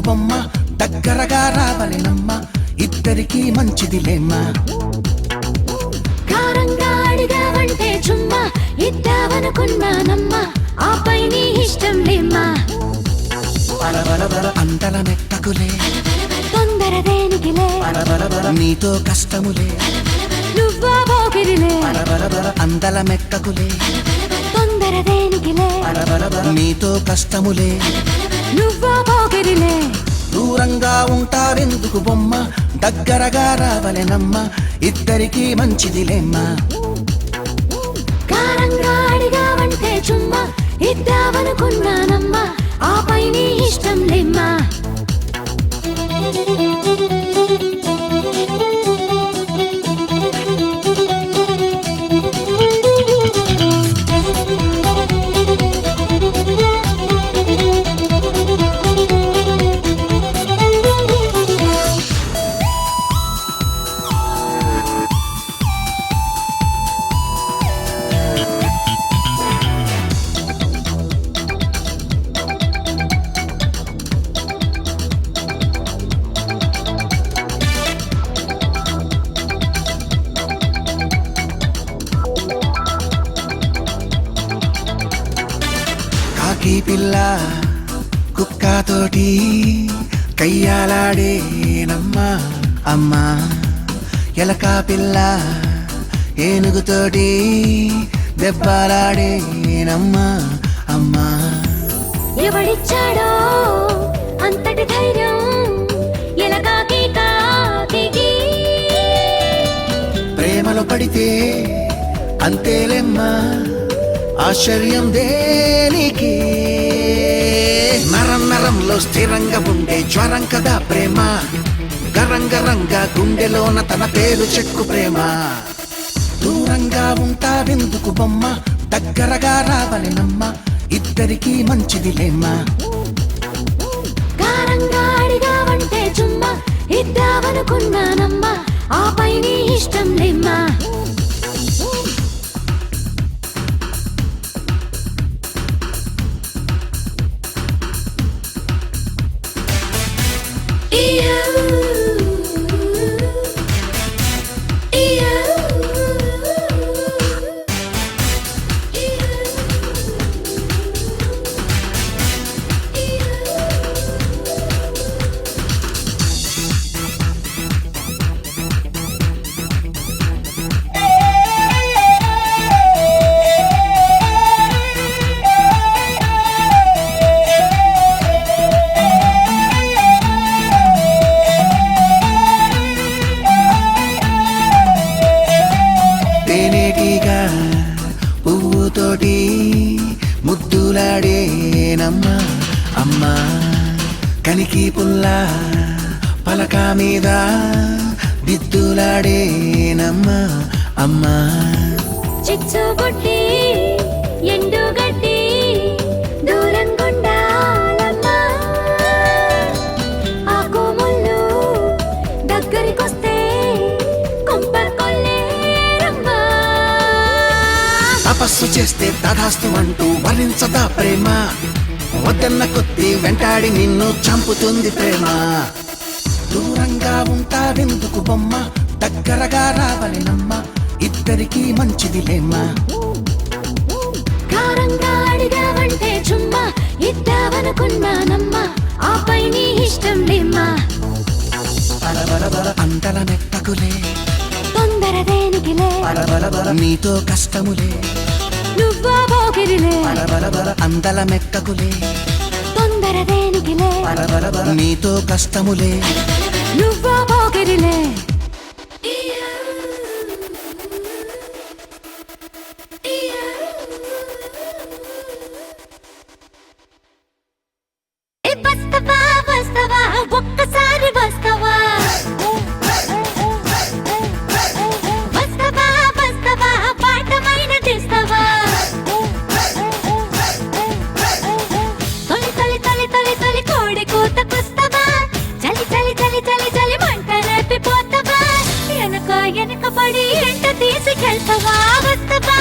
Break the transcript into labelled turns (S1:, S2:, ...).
S1: బొమ్మ దగ్గరగా రావలెనమ్మ ఇద్దరికి మంచిదిలేమ్మా
S2: కారంగా అడిగావంటే చుమ్మా ఇద్దావనుకున్నానమ్మా ఆపై నీ ఇష్టం లేమ్మా
S1: అందల మెట్టకులే
S2: తొందర దేనికిలే
S1: నీతో కష్టములే
S2: నువ్వా పోకిరిలే
S1: అందల మెక్కకులే
S2: తొందర దేనికిలే
S1: నీతో కష్టములే
S2: నువ్వా పోకిరిలే
S1: దూరంగా ఉంటారెందుకు బొమ్మ దగ్గరగా రావలెనమ్మ ఇద్దరికి మంచిదిలేమ్మా
S2: కారంగా అడిగావంటే చుమ్మా ఇద్దావనుకున్నానమ్మా ఆపై నీ ఇష్టం లేమ్మా
S1: కాకి పిల్ల కుక్కతోటి కయ్యాలాడేనమ్మా అమ్మా ఎలక పిల్ల ఏనుగుతోటి దెబ్బలాడేనమ్మా అమ్మా
S2: ఎవడిచ్చాడో అంతటి ధైర్యం ఎలకాకి కాకి
S1: ప్రేమలో పడితే అంతేలేమ్మా ఆశ్చర్యం దేనికి నరం నరంలో స్థిరంగా ఉండే జ్వరం కదా ప్రేమ గరంగరంగా గుండెలోన తన పేరు చెక్కు ప్రేమ దూరంగా ఉంటావెందుకు బొమ్మ దగ్గరగా రావలెనమ్మ ఇద్దరికి మంచిదిలేమ్మా
S2: కారంగా అడిగావంటే చుమ్మా ఇద్దావనుకున్నానమ్మా ఆపై నీ ఇష్టం లేమ్మా
S1: పువ్వుతోటి ముద్దులాడేనమ్మా అమ్మా కనికి పుల్ల పలక మీద దిద్దులాడేనమ్మా అమ్మా
S2: చిచ్చు బుట్టి ఎండు గడ్డి దూరం గుండాలమ్మా ఆకు ముళ్ళు దగ్గరికొస్తే కొంప కొల్లేరమ్మా
S1: తపస్సు చేస్తే తదాస్తు అంటూ వరించదా ప్రేమ వద్దన్న కొద్ది వెంటాడి నిన్ను చంపుతుంది ప్రేమ దూరంగా ఉంటావెందుకు బొమ్మ దగ్గరగా రావలెనమ్మ ఇద్దరికి మంచిదిలేమ్మా
S2: కారంగా అడిగావంటే చుమ్మా ఇద్దావనుకున్నానమ్మా ఆపై నీ ఇష్టం లేమ్మా
S1: అందల మెట్టకులే
S2: తొందర దేనికిలే
S1: నీతో కష్టములే
S2: నువ్వా పోకిరిలే
S1: అందల మెక్కకులే
S2: తొందర దేనికిలే
S1: నీతో కష్టములే
S2: నువ్వా పోకిరిలే వస్తవా వస్తవా ఒక్కసారి వస్తవా వస్తవా వస్తవా పాఠమైన తీస్తవా తొలి తొలి తొలి తొలి తొలి కోడి కూతకొస్తవా చలి చలి చలి చలి చలి మంట రేపిపోతవా వెనక వెనక పడి ఎంట తీసుకెళ్తవా వస్తవా